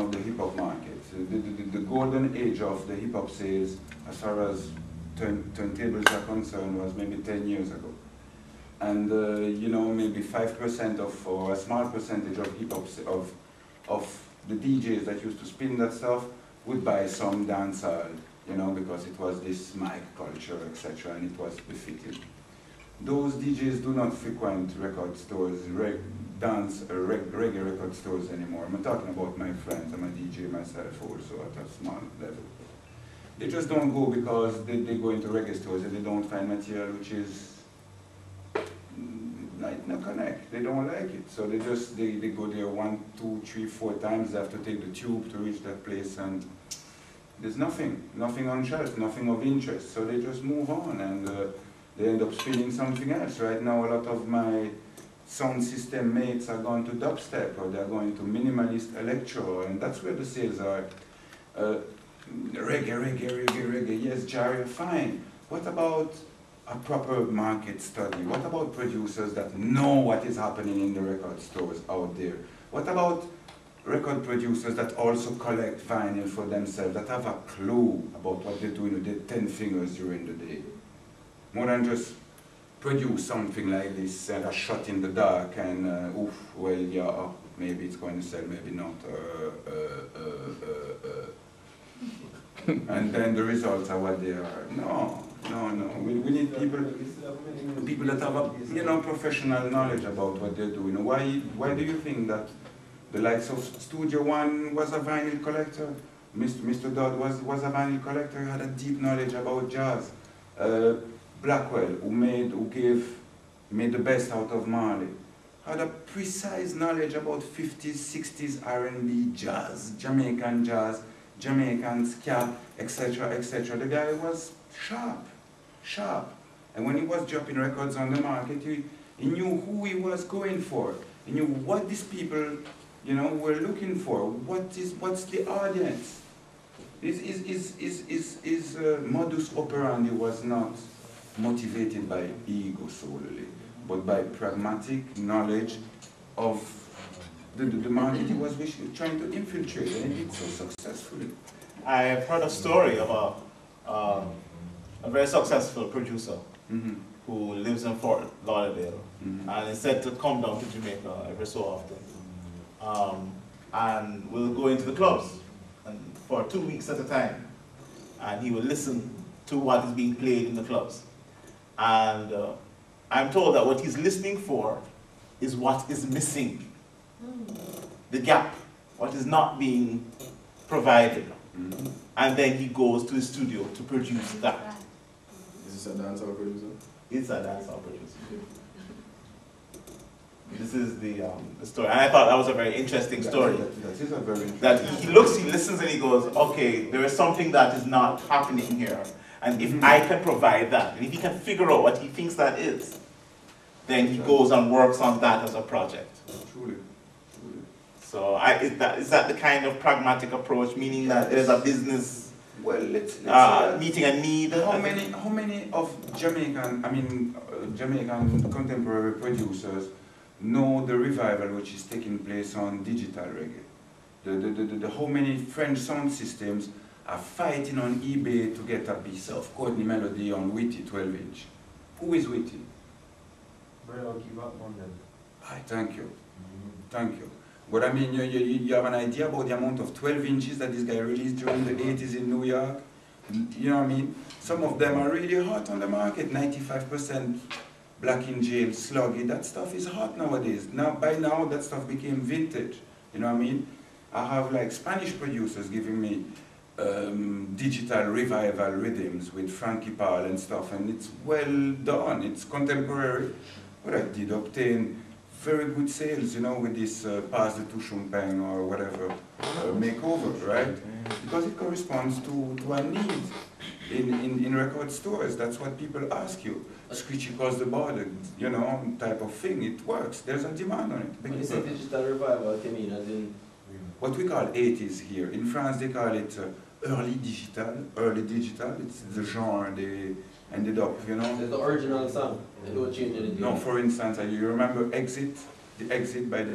of the hip-hop market. The golden age of the hip-hop sales, as far as turntables are concerned, was maybe 10 years ago. And you know, maybe 5% of, or a small percentage of hip-hop, of the DJs that used to spin that stuff would buy some dancehall, you know, because it was this mic culture, etc., and it was befitting. Those DJs do not frequent record stores, reggae record stores anymore. I'm talking about my friends. I'm a DJ myself also at a small level. They just don't go because they go into reggae stores and they don't find material which is like no connect. They don't like it. So they go there 1, 2, 3, 4 times. They have to take the tube to reach that place, and there's nothing on shelf, nothing of interest. So they just move on, and they end up spinning something else. Right now, a lot of my sound system mates are going to dubstep, or they're going to minimalist electro, and that's where the sales are. Reggae, yes, jaria, fine. What about a proper market study? What about producers that know what is happening in the record stores out there? What about record producers that also collect vinyl for themselves, that have a clue about what they're doing with their 10 fingers during the day? More than just produce something like this and a shot in the dark and, oof, well, yeah, oh, maybe it's going to sell, maybe not. And then the results are what they are. No. We need people that have a, you know, professional knowledge about what they're doing. Why do you think that the likes of Studio One was a vinyl collector? Mr. Dodd was a vinyl collector, had a deep knowledge about jazz. Blackwell, who made the best out of Marley, had a precise knowledge about 50s, 60s R&B, jazz, Jamaican ska, etc., etc. The guy was sharp. And when he was dropping records on the market, he knew who he was going for. He knew what these people, you know, were looking for. What's the audience? His modus operandi was not motivated by ego solely, but by pragmatic knowledge of the market he was trying to infiltrate, and he did so successfully. I've heard a story about a very successful producer who lives in Fort Lauderdale, and is said to come down to Jamaica every so often, and will go into the clubs and for 2 weeks at a time, and he will listen to what is being played in the clubs. And I'm told that what he's listening for is what is missing, the gap, what is not being provided. And then he goes to the studio to produce that. Is this a dancehall producer? It's a dancehall producer. This is the story. And I thought that was a very interesting story. That is a very interesting that he looks, he listens, and he goes, okay, there is something that is not happening here. And if I can provide that, and if he can figure out what he thinks that is, then he goes and works on that as a project. Truly. So is that the kind of pragmatic approach, meaning that there's a business meeting a need? How many of Jamaican contemporary producers know the revival which is taking place on digital reggae? How many French sound systems are fighting on eBay to get a piece of Courtney Melody on Witty 12-inch? Who is Witty? Thank you. Thank you. But I mean, you have an idea about the amount of 12 inches that this guy released during the 80s in New York? You know what I mean? Some of them are really hot on the market. 95% Black in Jail, Sluggy. That stuff is hot nowadays. By now, that stuff became vintage. You know what I mean? I have like Spanish producers giving me digital revival rhythms with Frankie Paul and stuff, and it's well done. It's contemporary. But I did obtain very good sales, you know, with this Pass the Tushumpeng or whatever makeover, right? Because it corresponds to a need in record stores. That's what people ask you. Screechy across the border, you know, type of thing. It works. There's a demand on it. When you say digital revival, what do you mean? As in what we call 80s here. In France, they call it early digital. It's the genre they ended up, you know. It's the original song. They don't change anything. No, for instance, you remember Exit? The Exit by the